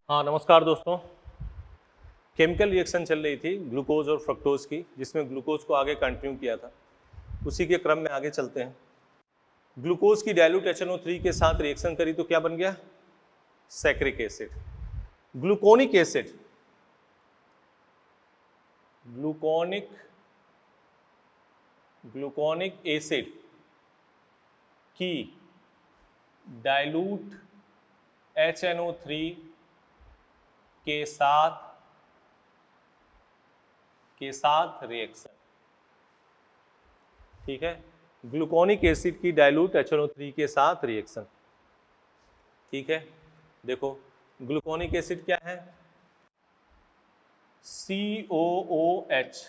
हाँ नमस्कार दोस्तों। केमिकल रिएक्शन चल रही थी ग्लूकोज और फ्रक्टोज की, जिसमें ग्लूकोज को आगे कंटिन्यू किया था। उसी के क्रम में आगे चलते हैं। ग्लूकोज की डाइल्यूट HNO3 के साथ रिएक्शन करी तो क्या बन गया? Saccharic acid. Gluconic acid, gluconic acid की डाइल्यूट HNO3 के साथ रिएक्शन। ठीक है, ग्लूकोनिक एसिड की डाइल्यूट HNO3 के साथ रिएक्शन। ठीक है, देखो ग्लूकोनिक एसिड क्या है? COOH,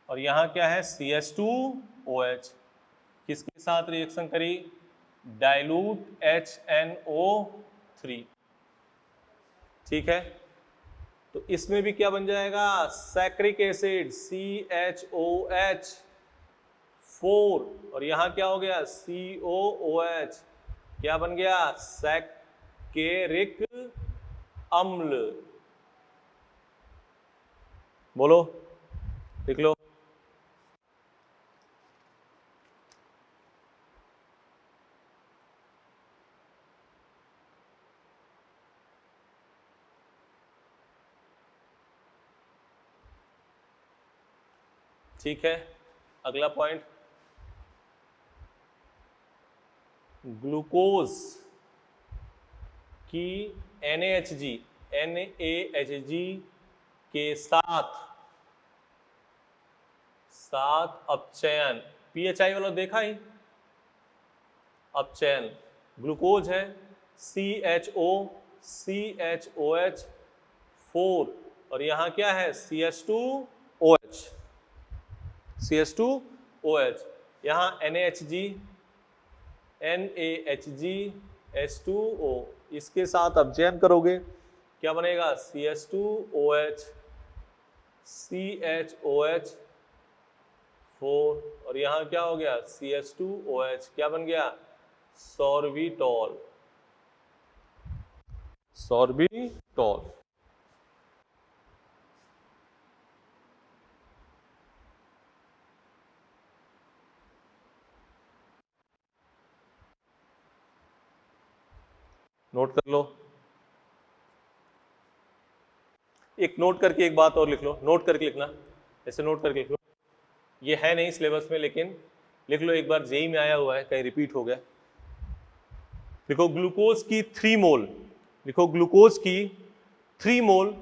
और यहाँ क्या है? CH2OH। किसके साथ रिएक्शन करी? Dilute HNO3। ठीक है, तो इसमें भी क्या बन जाएगा? सैक्रिक एसिड CHOH4, और यहां क्या हो गया? COOH। क्या बन गया? सैक्रिक अम्ल। बोलो, लिख लो। ठीक है, अगला पॉइंट, ग्लूकोज की NaHG के साथ अपचयन। PHI वाला देखा ही, अपचयन। ग्लूकोज है CHOH4, और यहां क्या है? CH2OH। यहां NaHgH2O, इसके साथ अपचयन करोगे, क्या बनेगा? CH2OH CHOH4, और यहां क्या हो गया? CH2OH। क्या बन गया? सॉर्बिटॉल। नोट कर लो। एक नोट करके एक बात और लिख लो, नोट करके लिखना, ऐसे नोट करके लिख लो। ये है नहीं सिलेबस में, लेकिन लिख लो, एक बार जेई में आया हुआ है, कहीं रिपीट हो गया। लिखो ग्लूकोज की 3 मोल, लिखो ग्लूकोज की 3 मोल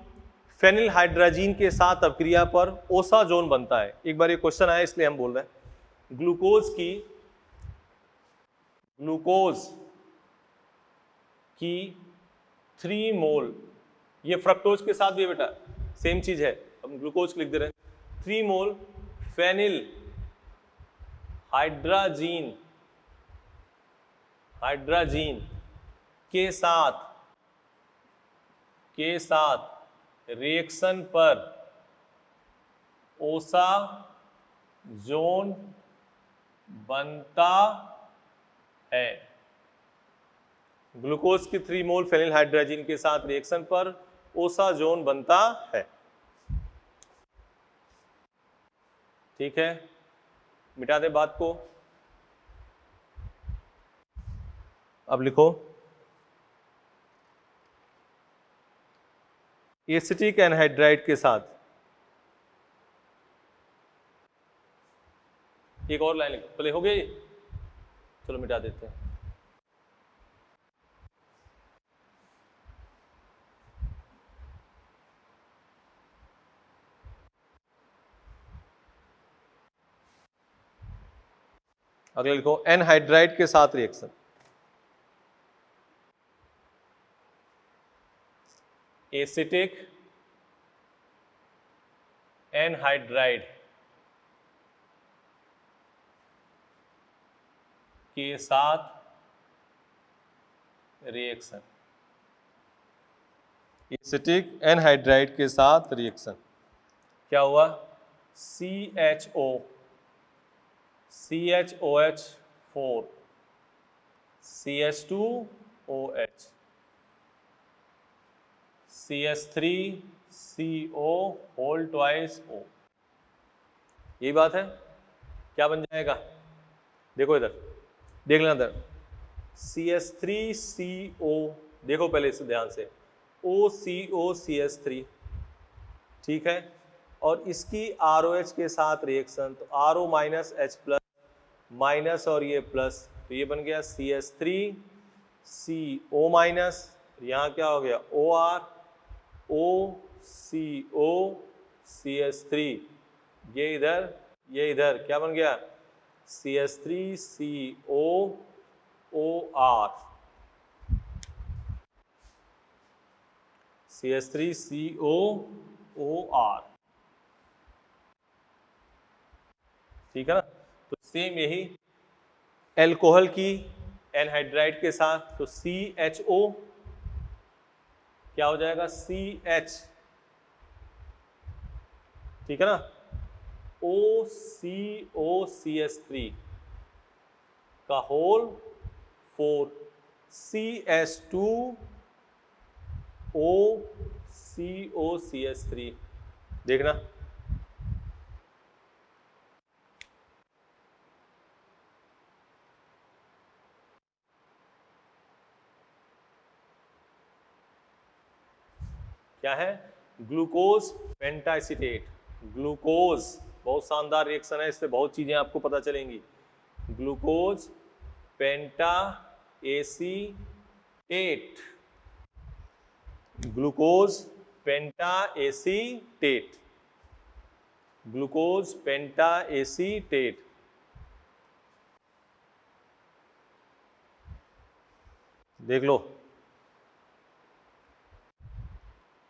फेनिल हाइड्राजीन के साथ अपक्रिया पर ओसाजोन बनता है। एक बार ये क्वेश्चन आया इसलिए हम बोल रहे हैं। ग्लूकोज की 3 मोल, ये फ्रक्टोज के साथ भी बेटा सेम चीज है, हम ग्लूकोज लिख दे रहे हैं। 3 मोल फेनिल हाइड्राजीन के साथ रिएक्शन पर ओसाजोन बनता है। ग्लूकोज की 3 मोल फेनिल हाइड्राजीन के साथ रिएक्शन पर ओसाजोन बनता है। ठीक है, मिटा दे बात को। अब लिखो एसिटिक एनहाइड्राइड के साथ, एक और लाइन लिखो, पहले हो गया ये, चलो मिटा देते हैं। अगले लिखो एनहाइड्राइड के साथ रिएक्शन। एसिटिक एनहाइड्राइड के साथ रिएक्शन, एसिटिक एनहाइड्राइड के साथ रिएक्शन। क्या हुआ? CHOH4 CH2OH, CH3CO whole twice O। यही बात है। क्या बन जाएगा? देखो इधर, देख लेना इधर, CH3CO, देखो पहले इसे ध्यान से, OCOCH3, ठीक है, और इसकी ROH के साथ रिएक्शन, तो RO minus H plus minus और ये प्लस, तो ये बन गया CH3CO माइनस, यहाँ क्या हो गया OR OCOCH3, ये इधर क्या बन गया CH3COOR, CH3COOR, ठीक है ना। तो सेम यही एल्कोहल की एनहाइड्राइड के साथ, तो CHO क्या हो जाएगा CH, ठीक है ना, OCOCH3 का होल 4, CH2OCOCH3, देखना क्या है, ग्लूकोज पेंटाएसिटेट। ग्लूकोज बहुत शानदार रिएक्शन है, इससे बहुत चीजें आपको पता चलेंगी। Glucose pentaacetate, glucose pentaacetate, glucose pentaacetate. देख लो,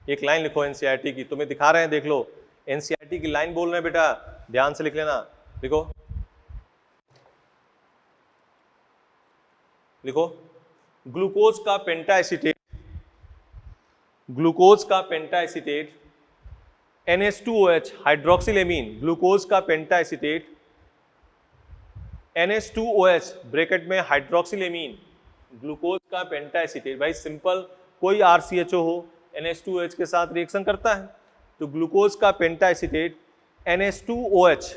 एक लाइन लिखो एनसीईआरटी की, तुम्हें दिखा रहे हैं, देख लो एनसीईआरटी की लाइन बोल रहे हैं बेटा, ध्यान से लिख लेना। लिखो लिखो, ग्लूकोज का पेंटाएसिटेट, ग्लूकोज का पेंटाएसिटेट NH2OH हाइड्रोक्सिलेमीन, ग्लूकोज का पेंटाएसिटेट NH2OH ब्रैकेट में हाइड्रोक्सिलेमीन, ग्लूकोज का पेंटाएसिटेट। भाई सिंपल, कोई RCHO हो NH2OH के साथ रिएक्शन करता है, तो ग्लूकोज का पेंटाएसिटेट NH2OH,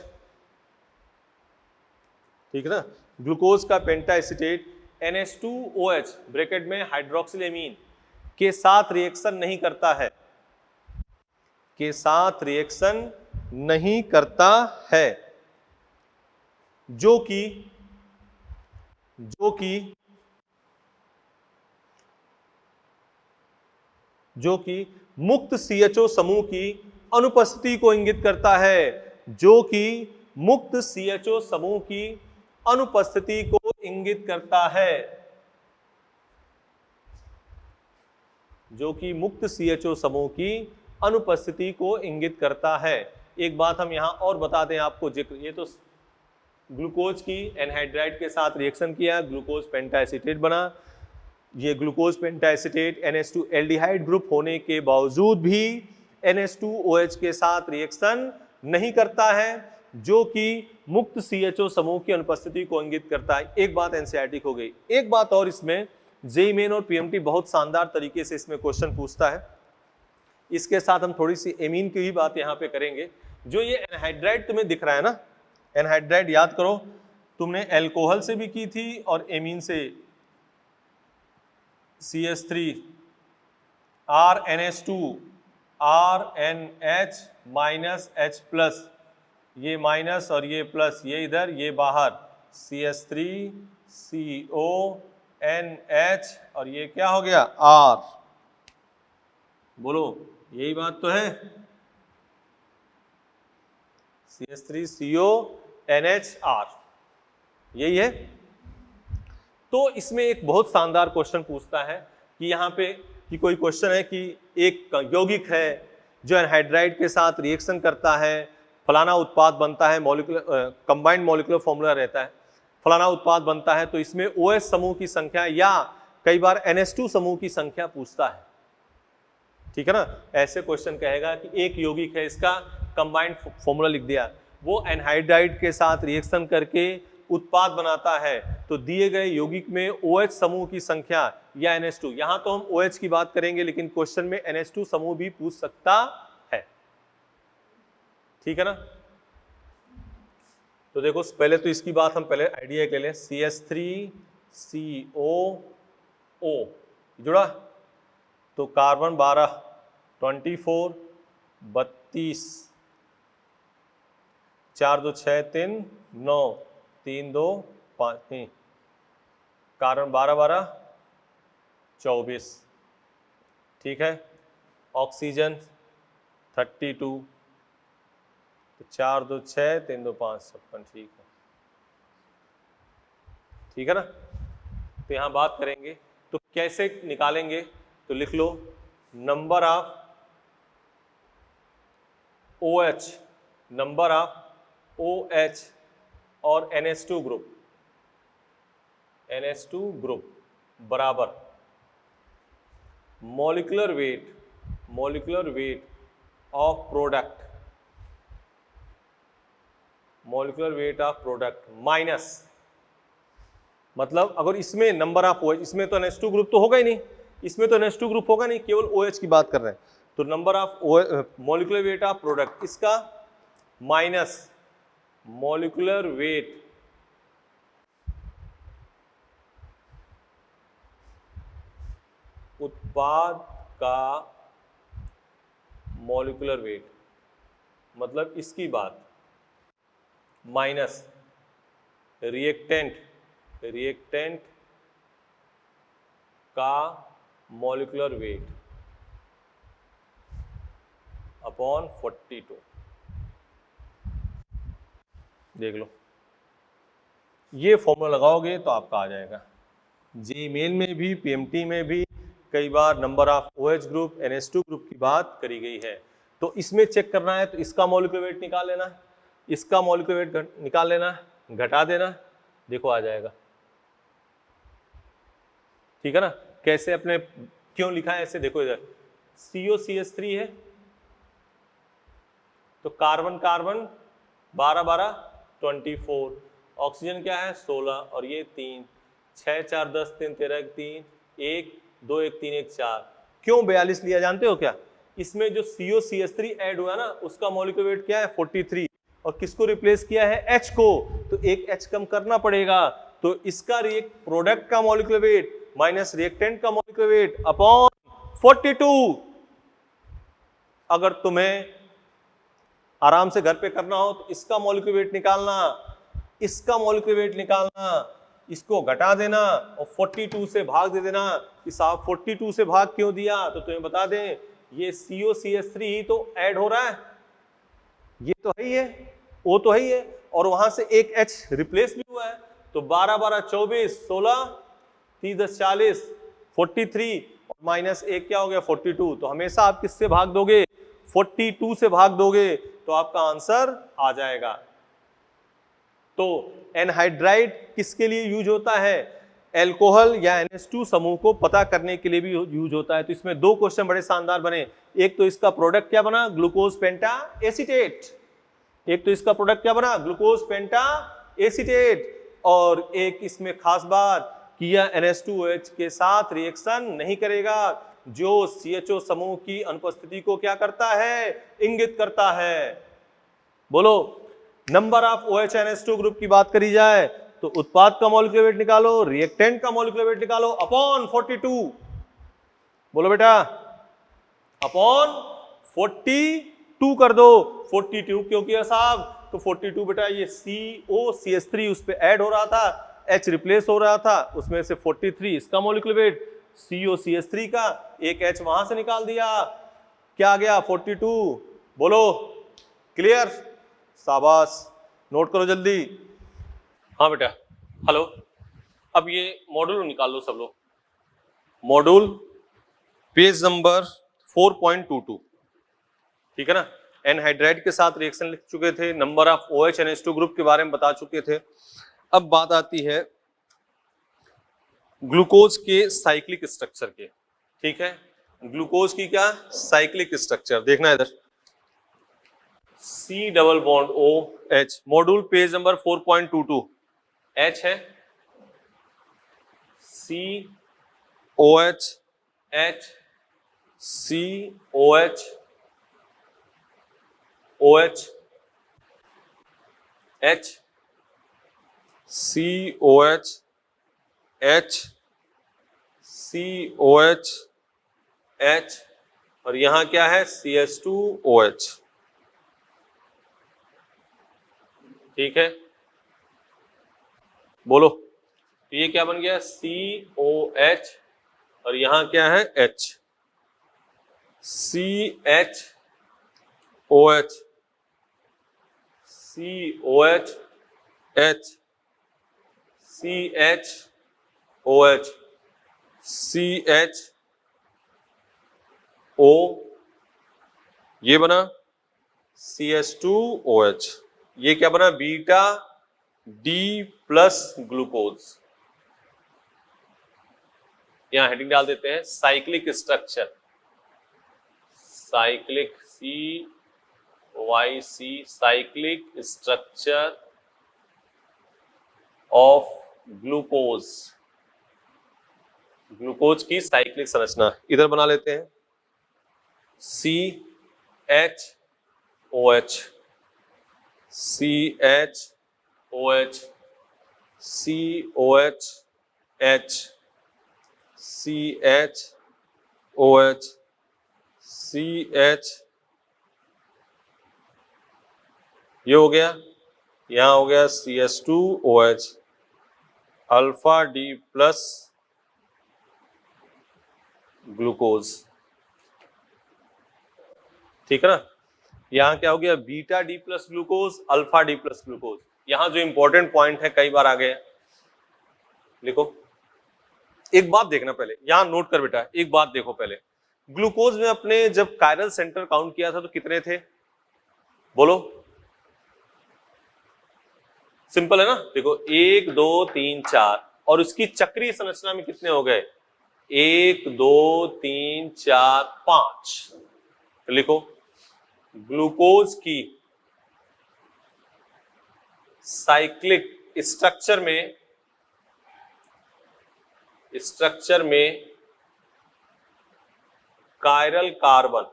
ठीक है ना, ग्लूकोज का पेंटाएसिटेट NH2OH ब्रैकेट में हाइड्रोक्सिलेमीन के साथ रिएक्शन नहीं करता है, के साथ रिएक्शन नहीं करता है, जो कि मुक्त CHO समूह की अनुपस्थिति को इंगित करता है, जो कि मुक्त CHO समूह की अनुपस्थिति को इंगित करता है, जो कि मुक्त CHO समूह की अनुपस्थिति को इंगित करता है। एक बात हम यहां और बता दें आपको जिक्र, ये तो ग्लूकोज की एनहाइड्राइड के साथ रिएक्शन किया, ग्लूकोज पेंटाएसिटेट बना। ये ग्लूकोज पेंटाएसिटेट NH2 एल्डिहाइड ग्रुप होने के बावजूद भी NH2OH के साथ रिएक्शन नहीं करता है, जो कि मुक्त CHO समूह की अनुपस्थिति को इंगित करता है। एक बात एनसीईआरटी हो गई। एक बात और, इसमें जेईई मेन और पीएमटी बहुत शानदार तरीके से इसमें क्वेश्चन पूछता है। इसके साथ हम थोड़ी सी एमीन की भी बात यहाँ पे करेंगे। जो ये एनहाइड्राइड तुम्हें दिख रहा है ना, एनहाइड्राइड याद करो, तुमने एल्कोहल से भी की थी और एमीन से, CH3 RNH2 RNH minus H plus, ये माइनस और ये प्लस, ये इधर ये बाहर, CH3CONH और ये क्या हो गया R। बोलो यही बात तो है, CH3CONHR, यही है। तो इसमें एक बहुत शानदार क्वेश्चन पूछता है कि यहाँ पे कि कोई क्वेश्चन है कि एक यौगिक है जो एनहाइड्राइड के साथ रिएक्शन करता है, फलाना उत्पाद बनता है, मॉलिक्यूलर कंबाइंड मॉलिक्यूलर फॉर्मूला रहता है, फलाना उत्पाद बनता है, तो इसमें OH समूह की संख्या या कई बार NH2 समूह की संख्या पूछता है, ठीक है ना। ऐसे क्वेश्चन कहेगा कि एक यौगिक है, इसका कंबाइंड फॉर्मूला लिख दिया, वो एनहाइड्राइड के साथ रिएक्शन करके उत्पाद बनाता है। तो दिए गए यौगिक में OH समूह की संख्या या NH2, यहां तो हम OH की बात करेंगे लेकिन क्वेश्चन में NH2 समूह भी पूछ सकता है, ठीक है ना। तो देखो पहले तो इसकी बात हम पहले आइडिया ले लें। CH3COO जुड़ा, तो कार्बन 12 24 32 4 2 6 3 9 3 2 5 नहीं, कार्बन 12 12 24, ठीक है। ऑक्सीजन 32, तो 4 2 6 3 2 5 56, ठीक है ना। तो यहाँ बात करेंगे तो कैसे निकालेंगे, तो लिख लो number of OH, number of OH और NH2 ग्रुप बराबर molecular weight of product minus, मतलब अगर इसमें नंबर ऑफ OH, इसमें तो NH2 ग्रुप तो होगा ही नहीं, इसमें तो NH2 ग्रुप होगा नहीं, केवल OH की बात कर रहे हैं। तो number of molecular weight of product इसका माइनस मॉलिक्यूलर वेट उत्पाद का मॉलिक्यूलर वेट, मतलब इसकी बात, माइनस रिएक्टेंट का मॉलिक्यूलर वेट अपॉन 42। देख लो ये फॉर्मूला लगाओगे तो आपका आ जाएगा। जेईई मेन में भी पीएमटी में भी कई बार number of OH group NH2 group की बात करी गई है। तो इसमें चेक करना है तो इसका मॉलिक्यूलर वेट निकाल लेना, इसका मॉलिक्यूलर वेट निकाल लेना, घटा देना, देखो आ जाएगा, ठीक है ना। कैसे, अपने क्यों लिखा है ऐसे, देखो इधर COCH3 है तो कार्बन 12 12 24, ऑक्सीजन क्या है 16 और ये 3, 6 4 10 3 13 3 1 2 1 3 1 4, क्यों 42 लिया जानते हो क्या? इसमें जो COCH3 ऐड हुआ ना उसका मॉलिक्यूलर वेट क्या है 43, और किसको रिप्लेस किया है H को, तो एक H कम करना पड़ेगा। तो इसका प्रोडक्ट का मॉलिक्यूलर वेट माइनस रिएक्टेंट का मॉलिक्यूलर वेट अपॉन 42। अगर तुम्हें आराम से घर पे करना हो तो इसका मॉलिक्यूलर वेट निकालना, इसका मॉलिक्यूलर वेट निकालना, इसको घटा देना और 42 से भाग दे देना कि साहब 42 से भाग क्यों दिया, तो तुम्हें बता दें ये COCH3 ही तो ऐड हो रहा है, ये तो है ही है, वो तो है ही है, और वहां से एक H रिप्लेस भी हुआ है। तो 12 12 24 16 30 10 40 43 और माइनस एक क्या हो गया 42। तो हमेशा आप किससे भाग दोगे 42 से भाग दोगे तो आपका आंसर आ जाएगा। तो एनहाइड्राइड किसके लिए यूज होता है, एल्कोहल या NH2 समूह को पता करने के लिए भी यूज होता है। तो इसमें दो क्वेश्चन बड़े शानदार बने, एक तो इसका प्रोडक्ट क्या बना ग्लूकोज पेंटा एसीटेट, एक तो इसका प्रोडक्ट क्या बना ग्लूकोज पेंटा एसीटेट, और एक इसमें खास बात कि यह NH2OH के साथ रिएक्शन नहीं करेगा, जो CHO समूह की अनुपस्थिति को क्या करता है इंगित करता है। बोलो number of OH NH2 group की बात करी जाए तो उत्पाद का मॉलिक्यूलर वेट निकालो, रिएक्टेंट का मॉलिक्यूलर वेट निकालो अपॉन 42, बोलो बेटा अपॉन 42 कर दो, 42 क्यों किया साहब, तो 42 बेटा ये COCH3 उस पे ऐड हो रहा था, H रिप्लेस हो रहा था, उसमें से 43 इसका मॉलिक्यूलर वेट COCH3 का, एक H वहां से निकाल दिया, क्या आ गया 42, बोलो क्लियर, शाबाश नोट करो जल्दी। हाँ बेटा हेलो, अब ये मॉड्यूल निकाल लो सब लोग, मॉड्यूल पेज नंबर 4.22, ठीक है ना। एनहाइड्राइड के साथ रिएक्शन लिख चुके थे, number of OH NH2 group के बारे में बता चुके थे। अब बात आती है ग्लूकोज के साइक्लिक स्ट्रक्चर के, ठीक है, ग्लूकोज की क्या साइक्लिक स्ट्रक्चर देखना इधर, C double bond OH, module page number 4.22, H है, COH, H, COH, OH, H, COH, H, COH, H, और यहां क्या है, CH2OH। ठीक है, बोलो, तो ये क्या बन गया, COH, और यहां क्या है, H, CHOH, COH, H, CHOH, CHO, ये बना CH2OH, ये क्या बना, बीटा डी प्लस ग्लूकोज। यहां हेडिंग डाल देते हैं cyclic structure, cyclic CYC, cyclic structure of glucose, glucose की साइक्लिक संरचना इधर बना लेते हैं, CHOH, CHOH, COH, H, CHOH, CH, ये हो गया, यहां हो गया CH2OH, alpha D plus glucose. ठीक है ना, यहां क्या हो गया, beta D plus glucose, alpha D plus glucose. यहां जो इंपॉर्टेंट पॉइंट है, कई बार आ गए, लिखो, एक बात देखना पहले, यहां नोट कर बेटा, एक बात देखो पहले, ग्लूकोज में अपने जब कायरल सेंटर काउंट किया था तो कितने थे, बोलो, सिंपल है ना, देखो 1 2 3 4, और उसकी चक्रीय संरचना में कितने हो गए, 1 2 3 4 5। तो लिखो, ग्लूकोज की साइक्लिक स्ट्रक्चर में कायरल कार्बन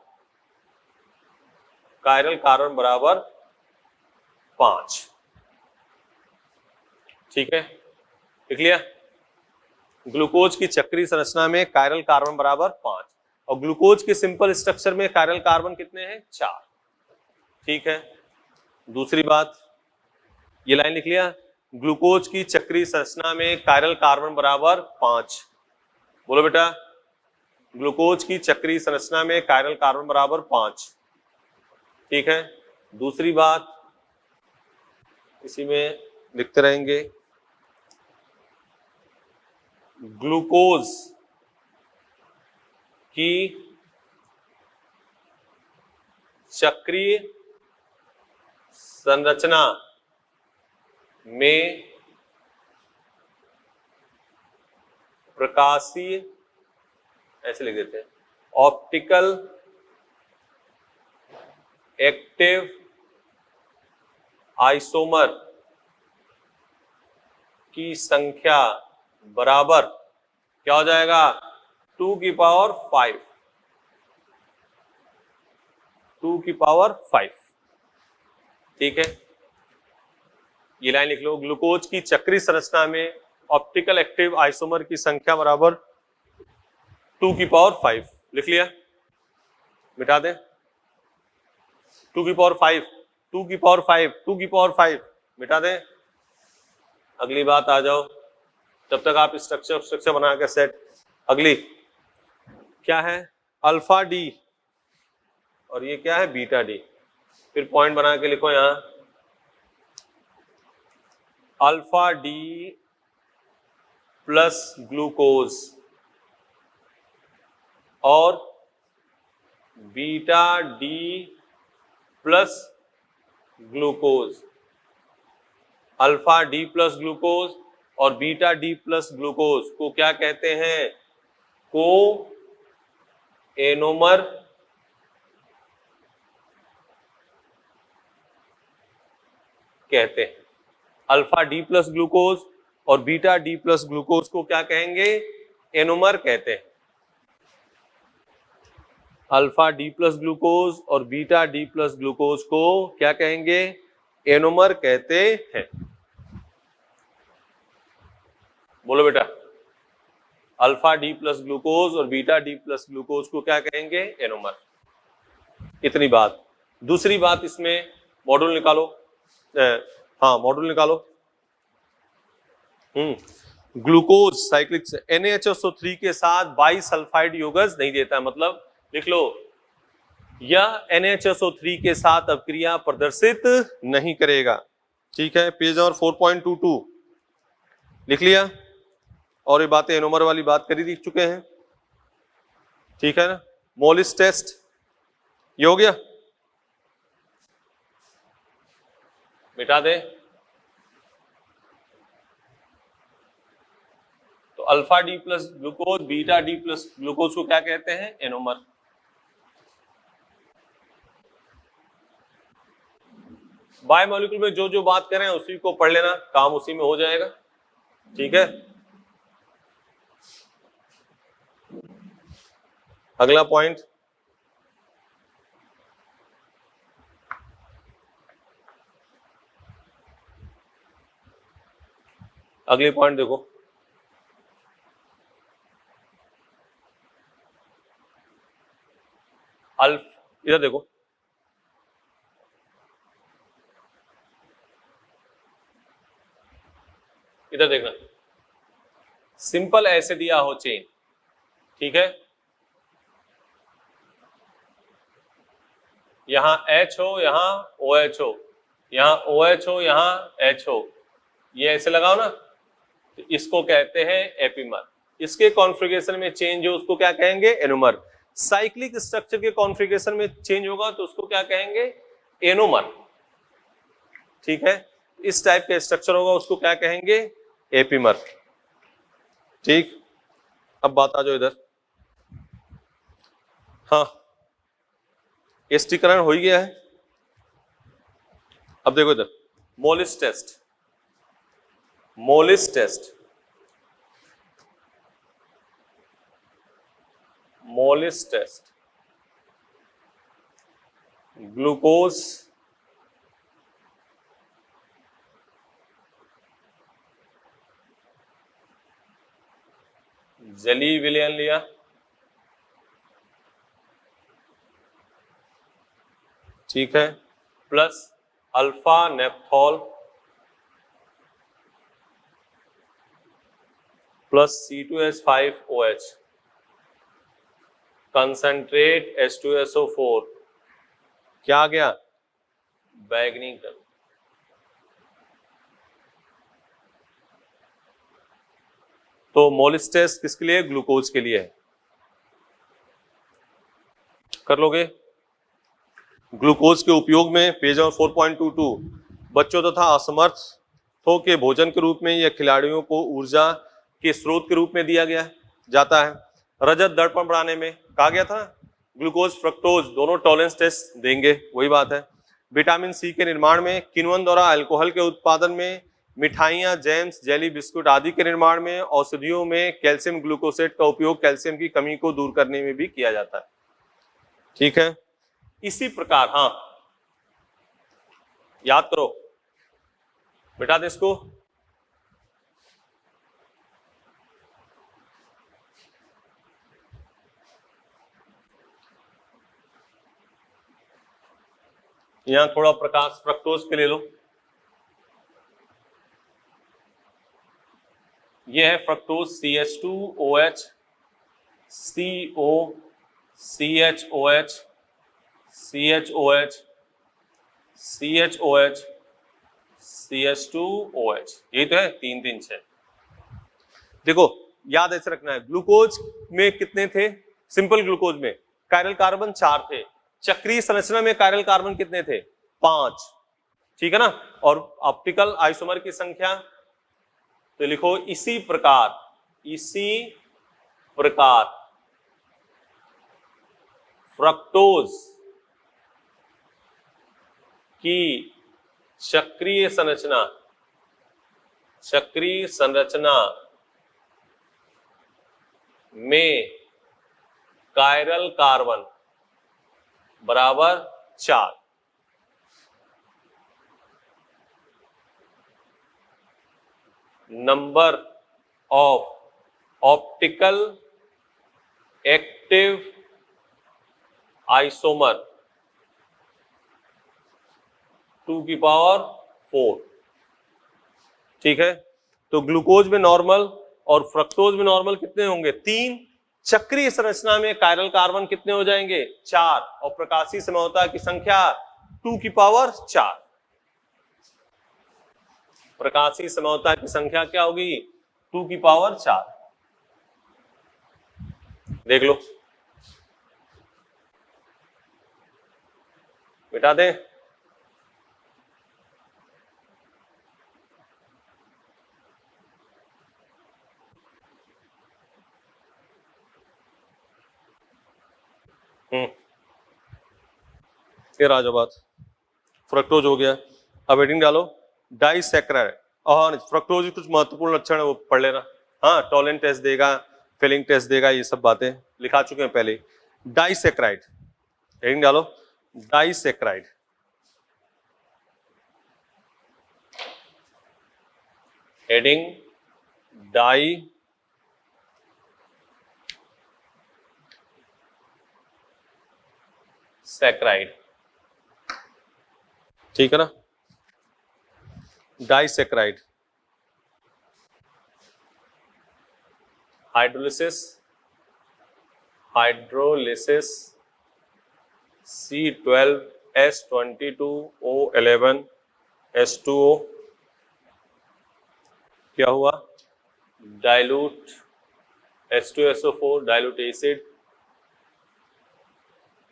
बराबर 5। ठीक है, लिख लिया, ग्लूकोज की चक्रीय संरचना में कायरल कार्बन बराबर 5, और ग्लूकोज के सिंपल स्ट्रक्चर में कायरल कार्बन कितने हैं, 4। ठीक है, दूसरी बात, ये लाइन लिख लिया, ग्लूकोज की चक्रीय संरचना में कायरल कार्बन बराबर 5। बोलो बेटा, ग्लूकोज की चक्रीय संरचना में कायरल कार्बन बराबर 5। ठीक है, दूसरी बात, इसी में लिखते रहेंगे, ग्लूकोज की चक्रीय संरचना में प्रकाशीय, ऐसे लिख देते हैं, ऑप्टिकल एक्टिव आइसोमर की संख्या बराबर क्या हो जाएगा, 2 की पावर 5, 2 की पावर 5। ठीक है, ये लाइन लिख लो, ग्लूकोज की चक्रीय संरचना में ऑप्टिकल एक्टिव आइसोमर की संख्या बराबर 2 की पावर 5। लिख लिया, मिटा दें, 2 की पावर 5, 2 की पावर 5, 2 की पावर 5, मिटा दें। अगली बात आ जाओ, तब तक आप स्ट्रक्चर बना के सेट। अगली क्या है, अल्फा डी, और ये क्या है, बीटा डी। फिर पॉइंट बना के लिखो यहां, अल्फा डी प्लस ग्लूकोज और beta D plus glucose, alpha D plus glucose और बीटा डी प्लस ग्लूकोज को क्या कहते हैं, को एनोमर कहते हैं। अल्फा डी प्लस ग्लूकोज और बीटा डी प्लस ग्लूकोज को क्या कहेंगे? एनोमर कहते हैं। अल्फा डी प्लस ग्लूकोज और बीटा डी प्लस ग्लूकोज को क्या कहेंगे? एनोमर कहते हैं। बोलो बेटा, अल्फा डी प्लस ग्लूकोज और बीटा डी प्लस ग्लूकोज को क्या कहेंगे? एनोमर। इतनी बात। दूसरी बात इसमें मॉड्यूल निकालो, हाँ मॉड्यूल निकालो। ग्लूकोज साइक्लिक NaHSO3 के साथ बाइसल्फाइड यौगिक नहीं देता है, मतलब लिख लो यह NaHSO3 के साथ अपक्रिया प्रदर्शित नहीं करेगा। ठीक है, पेज नंबर 4.22 लिख लिया। और ये बातें एनोमर वाली बात करी दिख चुके हैं, ठीक है ना। मोलिस टेस्ट ये हो गया, मिटा दे। तो alpha D plus glucose beta D plus glucose को क्या कहते हैं? एनोमर। बायोमोलिक्यूल में जो जो बात करें उसी को पढ़ लेना, काम उसी में हो जाएगा। ठीक है, अगला पॉइंट, अगले पॉइंट देखो। इधर देखो, इधर देखना, सिंपल ऐसे दिया हो चेन, ठीक है, यहां H हो, यहां OH हो, यहां OH हो, यहां H हो, ये ऐसे लगाओ ना, तो इसको कहते हैं एपिमर। इसके कॉन्फ़िगरेशन में चेंज हो उसको क्या कहेंगे? एनोमर। साइक्लिक स्ट्रक्चर के कॉन्फ़िगरेशन में चेंज होगा तो उसको क्या कहेंगे? एनोमर। ठीक है, इस टाइप का स्ट्रक्चर होगा उसको क्या कहेंगे? एपिमर। ठीक, अब बात आ जाओ इधर। हाँ, एस्टिकरण हो ही गया है। अब देखो इधर, Molisch test, Molisch test, Molisch test, glucose जेली विलियन लिया, ठीक है, plus alpha naphthol plus C2H5OH, concentrate H2SO4, क्या आ गया? बैगनी कलर। तो मोलिस टेस्ट किसके लिए? ग्लूकोज के लिए है। कर लोगे? ग्लूकोज के उपयोग में पेज नंबर 4.22 बच्चों तथा असमर्थों के भोजन के रूप में या खिलाड़ियों को ऊर्जा के स्रोत के रूप में दिया गया जाता है। रजत दर्पण बढ़ाने में कहा गया था, ग्लूकोज फ्रक्टोज दोनों टॉलरेंस टेस्ट देंगे, वही बात है। विटामिन सी के निर्माण में, किण्वन द्वारा अल्कोहल के उत्पादन में, मिठाइयाँ, जैम्स, जेली, बिस्कुट आदि के निर्माण में, औषधियों में कैल्शियम ग्लूकोसेट का उपयोग कैल्शियम की कमी को दूर करने में भी किया जाता है। ठीक है, इसी प्रकार, हाँ याद करो, बेटा दे इसको, यहां थोड़ा प्रकाश फ्रक्टोज पे ले लो। ये है fructose CH2OH CO CHOH CHOH CHOH CH2OH, यही तो है 3 3 6। देखो याद ऐसे रखना है, ग्लूकोज में कितने थे? सिंपल ग्लूकोज में कायरल कार्बन 4 थे, चक्रीय संरचना में कायरल कार्बन कितने थे? 5, ठीक है ना। और ऑप्टिकल आइसोमर की संख्या तो लिखो इसी प्रकार, इसी प्रकार फ्रक्टोज की चक्रीय संरचना चक्रीय संरचना में कायरल कार्बन बराबर 4। Number of optical active isomer 2 की पावर 4। ठीक है, तो ग्लूकोज में नॉर्मल और फ्रक्टोज में नॉर्मल कितने होंगे? 3। चक्रीय संरचना में कायरल कार्बन कितने हो जाएंगे? 4। और प्रकाशीय समरूपता की संख्या 2 की पावर 4। प्रकाशीय समरूपता की संख्या क्या होगी? 2 की पावर 4। देख लो, मिटा दें। फिर आ जाओ बात, फ्रक्टोज हो गया, अब हेडिंग डालो डाइसैकराइड। और फ्रक्टोज कुछ महत्वपूर्ण लक्षण है वो पढ़ लेना। हाँ, टॉलेंट टेस्ट देगा, फिलिंग टेस्ट देगा, ये सब बातें लिखा चुके हैं पहले। डाइसैकराइड, हेडिंग डालो डाइसैकराइड। हेडिंग डाई सैकराइड, ठीक है ना? डाइसैकराइड हाइड्रोलिसिस C12H22O11 H2O क्या हुआ? Dilute H2SO4 dilute acid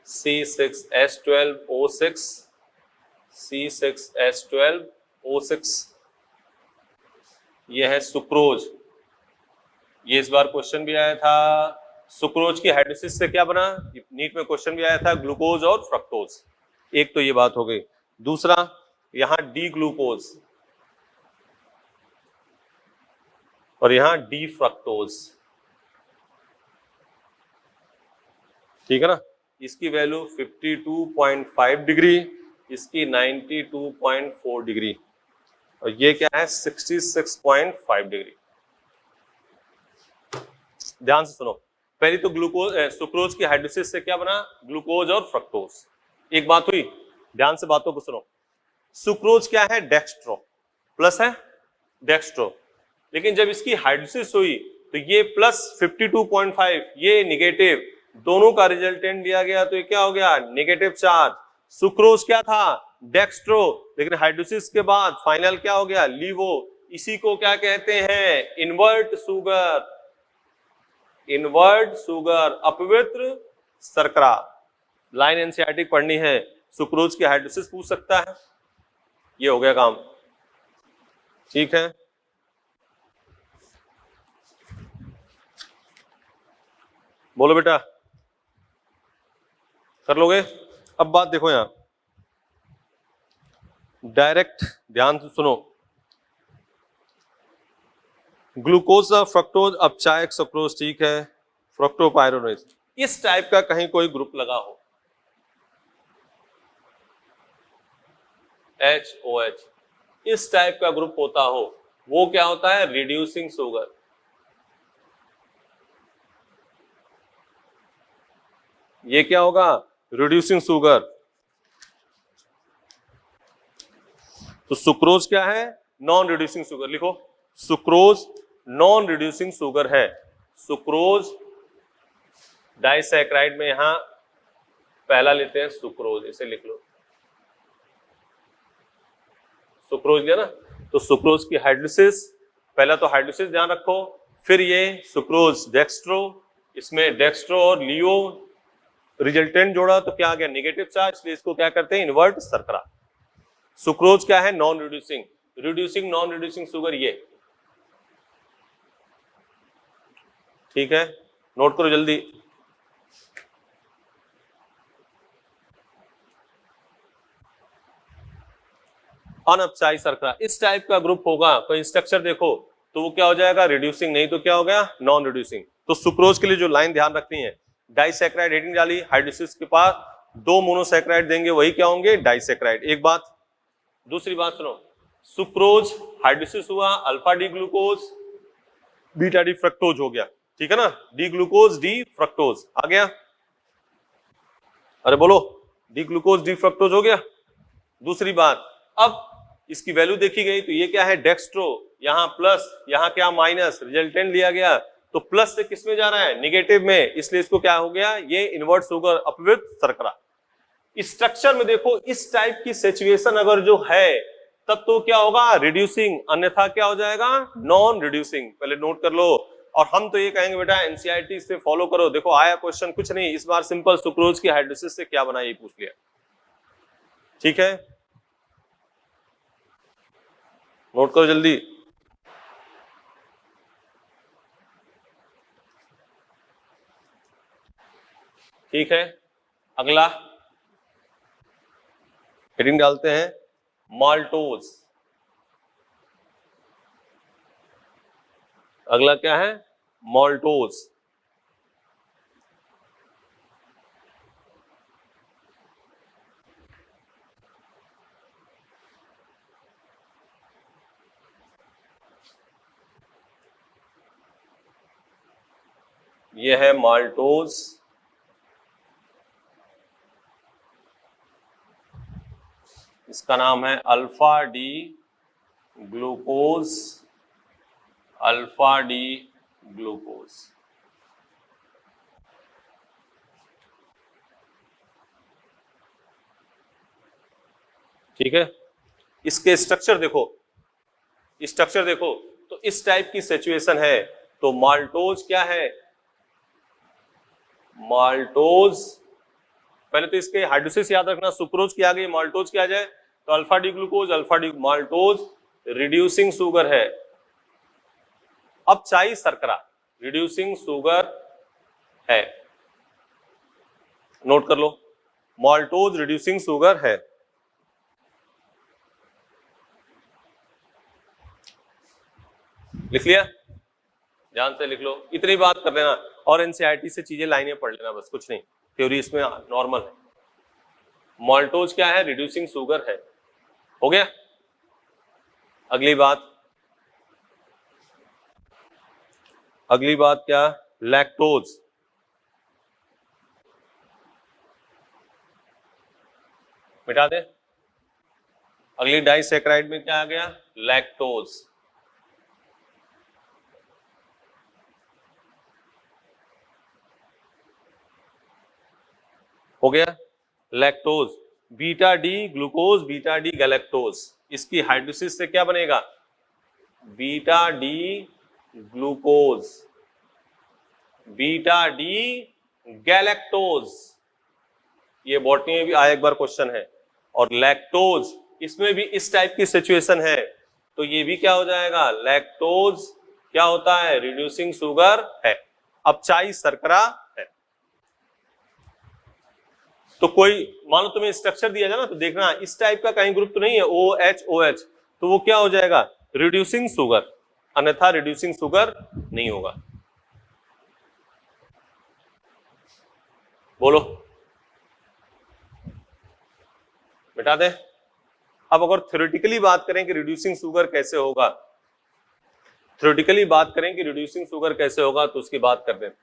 C6H12O6 यह है सुक्रोज। ये इस बार क्वेश्चन भी आया था, सुक्रोज की हाइड्रोलिसिस से क्या बना? नीट में क्वेश्चन भी आया था, ग्लूकोज और फ्रक्टोज। एक तो ये बात हो गई। दूसरा, यहां डी ग्लूकोज और यहां डी फ्रक्टोज, ठीक है ना? इसकी वैल्यू 52.5 डिग्री, इसकी 92.4 डिग्री, और ये क्या है? 66.5 डिग्री। ध्यान से सुनो, पहले तो ग्लूकोज सुक्रोज की हाइड्रोलिसिस से क्या बना? ग्लूकोज और फ्रक्टोज। एक बात हुई, ध्यान से बातों को सुनो। सुक्रोज क्या है? डेक्स्ट्रो प्लस है, डेक्स्ट्रो। लेकिन जब इसकी हाइड्रोलिसिस हुई तो ये प्लस 52.5, ये निगेटिव, दोनों का रिजल्टेंट दिया गया, तो ये क्या हो गया? Negative charge. सुक्रोज क्या था? डेक्स्ट्रो, लेकिन हाइड्रोलिसिस के बाद फाइनल क्या हो गया? लीवो। इसी को क्या कहते हैं? Invert sugar. इन्वर्ट शुगर, अपवित्र शर्करा। लाइन एनसीईआरटी पढ़नी है, सुक्रोज की हाइड्रोलिसिस पूछ सकता है। ये हो गया काम, ठीक है? बोलो बेटा, कर लोगे? अब बात देखो, यहां डायरेक्ट ध्यान से सुनो। ग्लूकोज और फ्रक्टोज अपचायक सुक्रोज, ठीक है? फ्रक्टोपाइरोनेज, इस टाइप का कहीं कोई ग्रुप लगा हो, HOH, इस टाइप का ग्रुप होता हो, वो क्या होता है? Reducing sugar. ये क्या होगा? Reducing sugar. तो सुक्रोज क्या है? Non reducing sugar. लिखो, सुक्रोज नॉन रिड्यूसिंग शुगर है। सुक्रोज डाइसैकराइड में यहां पहला लेते हैं सुक्रोज, इसे लिख लो, सुक्रोज लिया ना? तो सुक्रोज की हाइड्रोलिसिस, पहला तो हाइड्रोलिसिस ध्यान रखो, फिर ये सुक्रोज डेक्स्ट्रो, इसमें डेक्स्ट्रो और लियो रिजल्टेंट जोड़ा तो क्या आ गया? नेगेटिव चार्ज, इसलिए इसको क्या करते हैं? इन्वर्ट शर्करा। सुक्रोज क्या है? Non reducing. Reducing non reducing sugar, ये ठीक है? नोट करो जल्दी। अनअपचाई शर्करा। इस टाइप का ग्रुप होगा, कोई स्ट्रक्चर देखो तो वो क्या हो जाएगा, रिड्यूसिंग, नहीं तो क्या हो गया, नॉन रिड्यूसिंग। तो सुक्रोज के लिए जो लाइन ध्यान रखनी है, डाइसैकेराइड हेडिंग डाली, हाइड्रोलिसिस के पास दो मोनोसैकेराइड देंगे, वही क्या होंगे, डाइसैकेराइड। एक बात। दूसरी बात सुनो, सुक्रोज हाइड्रोलिसिस हुआ, alpha D glucose beta D fructose हो गया, ठीक है ना, डी ग्लूकोज डी फ्रक्टोज आ गया। अरे बोलो, डी ग्लूकोज डी फ्रक्टोज हो गया। दूसरी बात, अब इसकी वैल्यू देखी गई तो ये क्या है, डेक्स्ट्रो, यहां प्लस, यहां क्या माइनस, रिजल्टेंट लिया गया तो प्लस से किस में जा रहा है, निगेटिव में, इसलिए इसको क्या हो गया, ये इन्वर्ट शुगर अपवृत शर्करा। स्ट्रक्चर में देखो, इस टाइप की सिचुएशन अगर जो है तब तो क्या होगा, रिड्यूसिंग, अन्यथा क्या हो जाएगा, नॉन रिड्यूसिंग। पहले नोट कर लो। और हम तो ये कहेंगे बेटा एनसीईआरटी से फॉलो करो। देखो आया क्वेश्चन, कुछ नहीं, इस बार सिंपल, सुक्रोज की हाइड्रोलिसिस से क्या बना ये पूछ लिया, ठीक है, नोट करो जल्दी। ठीक है, अगला हेडिंग डालते हैं, माल्टोज। अगला क्या है, माल्टोज। ये है माल्टोज, इसका नाम है alpha D glucose, alpha D glucose. ठीक है, इसके स्ट्रक्चर देखो, स्ट्रक्चर देखो तो इस टाइप की सिचुएशन है, तो माल्टोज क्या है, माल्टोज, पहले तो इसके हाइड्रोलिसिस याद रखना, सुक्रोज की आ गई, माल्टोज क्या आ जाए, तो alpha D glucose, alpha D, maltose reducing sugar है, अपचाई शर्करा, रिड्यूसिंग शुगर है, नोट कर लो, माल्टोज रिड्यूसिंग शुगर है। लिख लिया, ध्यान से लिख लो, इतनी बात कर लेना, और एनसीईआरटी से चीजें लाइनें पढ़ लेना, बस कुछ नहीं, थ्योरी इसमें नॉर्मल है। माल्टोज क्या है, रिड्यूसिंग शुगर है, हो गया। अगली बात, अगली बात क्या, लैक्टोज। मिटा दे, अगली डाइसैकेराइड में क्या आ गया, लैक्टोज। हो गया, lactose, beta D glucose, beta D galactose, इसकी हाइड्रोलिसिस से क्या बनेगा, beta D glucose, beta D galactose, ये बॉटनी में भी आया एक बार क्वेश्चन है। और लैक्टोज, इसमें भी इस टाइप की सिचुएशन है, तो ये भी क्या हो जाएगा, लैक्टोज क्या होता है, रिड्यूसिंग शुगर है, अपचाई शर्करा है। तो कोई मान लो तुम्हें स्ट्रक्चर दिया जाए ना, तो देखना इस टाइप का कहीं ग्रुप तो नहीं है, ओ एच ओ एच, तो वो क्या हो जाएगा, रिड्यूसिंग शुगर, अन्यथा रिड्यूसिंग शुगर नहीं होगा। बोलो, मिटा दे। अब अगर थ्योरेटिकली बात करें कि रिड्यूसिंग शुगर कैसे होगा, थ्योरेटिकली बात करें कि रिड्यूसिंग शुगर कैसे होगा, तो उसकी बात करते हैं।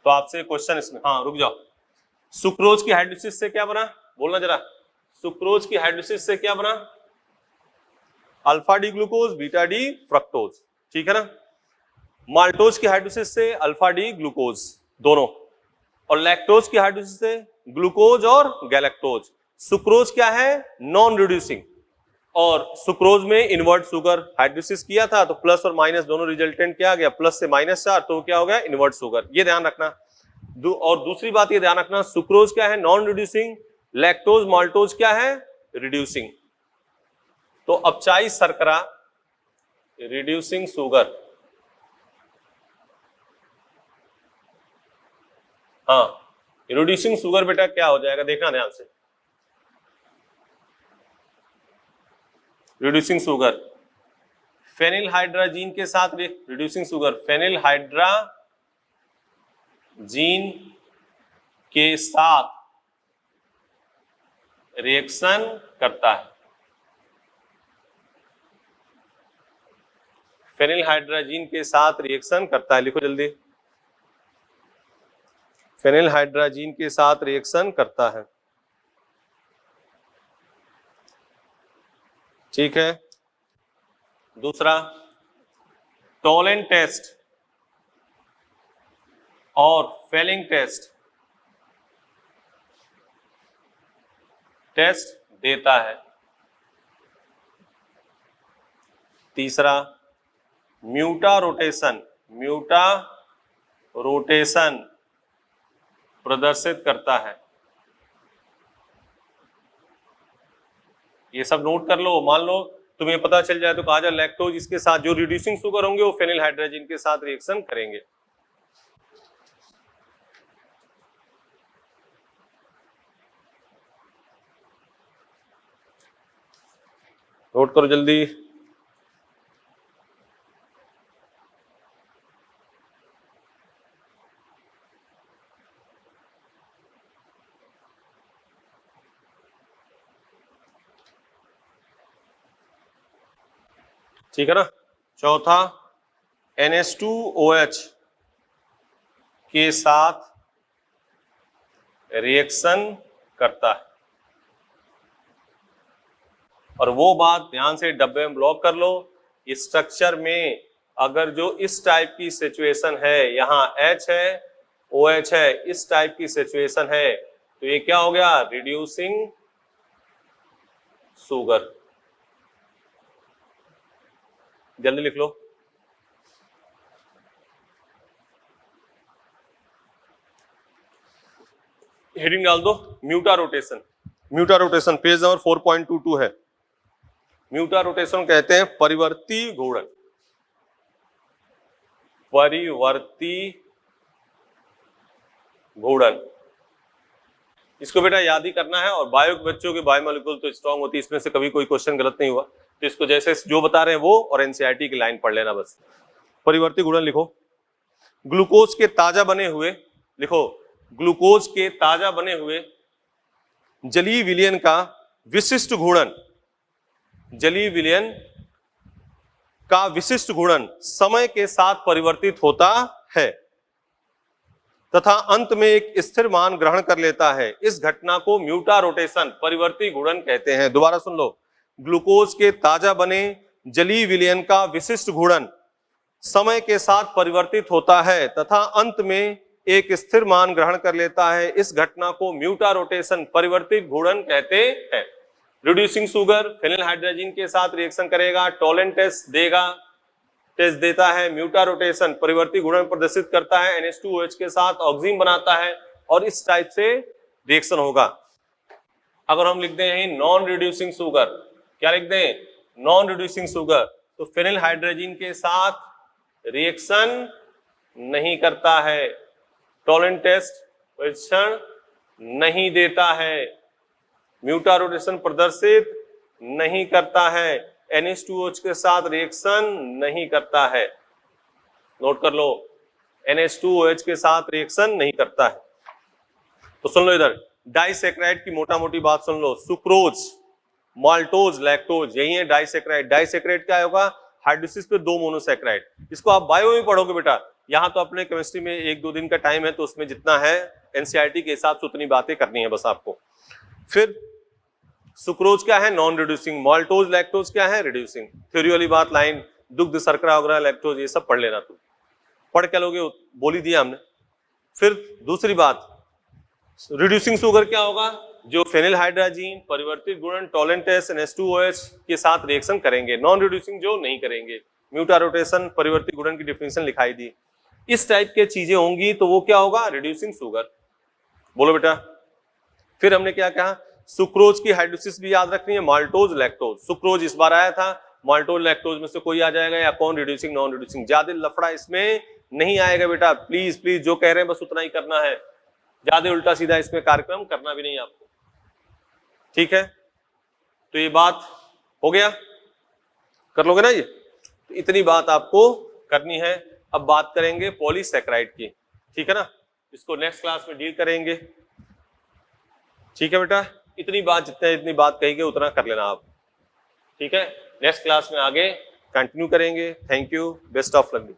तो आपसे क्वेश्चन इसमें, हाँ रुक जाओ, सुक्रोज की हाइड्रोलिसिस से क्या बना, बोलना जरा, सुक्रोज की हाइड्रोलिसिस से क्या बना, alpha D glucose, beta D fructose, ठीक है ना। माल्टोज की हाइड्रोलिसिस से अल्फा डी ग्लूकोज दोनों, और लैक्टोज की हाइड्रोलिसिस से ग्लूकोज और गैलेक्टोज। सुक्रोज क्या है, नॉन रिड्यूसिंग, और सुक्रोज में इन्वर्ट शुगर हाइड्रोलिसिस किया था, तो प्लस और माइनस दोनों रिजल्टेंट क्या आ गया, प्लस से माइनस 4, तो क्या हो गया, इन्वर्ट शुगर, ये ध्यान रखना। और दूसरी बात ये ध्यान रखना, सुक्रोज क्या है, नॉन रिड्यूसिंग, लैक्टोज माल्टोज क्या है, रिड्यूसिंग। तो अपचाई शर्करा, रिड्यूसिंग शुगर, हाँ, रिड्यूसिंग शुगर बेटा क्या हो जाएगा, देखना ध्यान से, रिड्यूसिंग शुगर, फेनिल हाइड्राजीन के साथ रिड्यूसिंग शुगर फेनिल हाइड्राजीन के साथ रिएक्शन करता है। फेनिल हाइड्राजीन के साथ रिएक्शन करता है, लिखो जल्दी, फेनिल हाइड्राजीन के साथ रिएक्शन करता है। ठीक है। दूसरा, टोलेंट टेस्ट और फेलिंग टेस्ट देता है। तीसरा, म्यूटा रोटेशन प्रदर्शित करता है। ये सब नोट कर लो। मान लो तुम्हें पता चल जाए तो कहा जाए लैक्टोज इसके साथ जो रिड्यूसिंग शुगर होंगे वो फेनिल हाइड्राजीन के साथ रिएक्शन करेंगे। नोट करो जल्दी। ठीक है ना। चौथा, NH2OH के साथ रिएक्शन करता है। और वो बात ध्यान से डब्बे में ब्लॉक कर लो, इस स्ट्रक्चर में अगर जो इस टाइप की सिचुएशन है, यहां H है OH है, इस टाइप की सिचुएशन है, तो ये क्या हो गया, रिड्यूसिंग शुगर। जल्दी लिख लो। हेडिंग डाल दो, म्यूटा रोटेशन। पेज नंबर 4.22 है। म्यूटा रोटेशन कहते हैं परिवर्ती घूर्णन। इसको बेटा याद ही करना है। और बायो के बच्चों के बायोमोलिक्यूल तो स्ट्रांग होती है, इसमें से कभी कोई क्वेश्चन गलत नहीं हुआ, तो इसको जैसे जो बता रहे हैं वो और एनसीईआरटी की लाइन पढ़ लेना बस। परिवर्ती घूर्णन लिखो, ग्लूकोज के ताजा बने हुए, लिखो ग्लूकोज के ताजा बने हुए जलीय विलयन का विशिष्ट घूर्णन, जलीय विलयन का विशिष्ट घूर्णन समय के साथ परिवर्तित होता है तथा अंत में एक स्थिर मान ग्रहण कर लेता है। इस घटना को म्यूटा रोटेशन परिवर्ती घूर्णन कहते हैं। दोबारा सुन लो, ग्लूकोज के ताजा बने जलीय विलयन का विशिष्ट घूर्णन समय के साथ परिवर्तित होता है तथा अंत में एक स्थिर मान ग्रहण कर लेता है। इस घटना को म्यूटा रोटेशन परिवर्तित घूर्णन कहते हैं। रिड्यूसिंग शुगर फेनिल हाइड्राजीन के साथ रिएक्शन करेगा, टोलेंट टेस्ट देता है, म्यूटा रोटेशन परिवर्ती घूर्णन प्रदर्शित करता है, NH2OH के साथ ऑक्सीजन बनाता है और इस टाइप से रिएक्शन होगा। अगर हम लिख दें यही नॉन रिड्यूसिंग शुगर, क्या लिख दें, नॉन रिड्यूसिंग शुगर, तो फेनिल हाइड्राजीन के साथ रिएक्शन नहीं करता है, टोलेंट टेस्ट परीक्षण नहीं देता है, म्यूटा रोटेशन प्रदर्शित नहीं करता है, NH2OH के साथ रिएक्शन नहीं करता है। नोट कर लो, NH2OH के साथ रिएक्शन नहीं करता है। तो सुन लो इधर, डाइसैकेराइड की मोटा मोटी बात सुन लो, सुक्रोज, माल्टोज, लैक्टोज, यही है डाइसैकेराइड। डाइसैकेराइड क्या होगा, हाइड्रोलिसिस पे 2 मोनोसैकेराइड। इसको आप बायो में पढ़ोगे बेटा, यहाँ तो अपने केमिस्ट्री में 1-2 दिन का टाइम है, तो उसमें जितना है एनसीईआरटी के हिसाब से उतनी बातें करनी है बस आपको। फिर सुक्रोज क्या है, नॉन रिड्यूसिंग, माल्टोज लैक्टोज क्या है, रिड्यूसिंग। थ्योरी वाली बात, लाइन, दुग्ध शर्करा वगैरह लैक्टोज, ये सब पढ़ लेना तुम। पढ़ क्या लोगे, बोल ही दिया हमने। फिर दूसरी बात, रिड्यूसिंग शुगर क्या होगा, जो फेनिल हाइड्राजीन परिवर्तित घूर्णन टोलेंट टेस्ट NH2OH के साथ रिएक्शन करेंगे, नॉन रिड्यूसिंग जो नहीं करेंगे। म्यूटा रोटेशन परिवर्तित घूर्णन की डिफिनेशन लिखाई दी। इस टाइप के चीजें होंगी तो वो क्या होगा, रिड्यूसिंग शुगर। बोलो बेटा। फिर हमने क्या कहा, सुक्रोज की हाइड्रोलिसिस भी याद रखनी है, माल्टोज लैक्टोज। सुक्रोज इस बार आया था, माल्टोज लैक्टोज में से कोई आ जाएगा, या कौन रिड्यूसिंग नॉन रिड्यूसिंग, ज्यादा लफड़ा इसमें नहीं आएगा बेटा। प्लीज प्लीज जो कह रहे हैं बस उतना ही करना है, ज्यादा उल्टा सीधा इसमें कार्यक्रम करना भी नहीं आपको, ठीक है। तो ये बात हो गया। कर लोगे ना ये? तो इतनी बात आपको करनी है। अब बात करेंगे पॉलीसैकेराइड की, ठीक है ना, इसको नेक्स्ट क्लास में डील करेंगे। ठीक है बेटा, इतनी बात जितनी बात कही गई उतना कर लेना आप, ठीक है। नेक्स्ट क्लास में आगे कंटिन्यू करेंगे। Thank you, best of learning.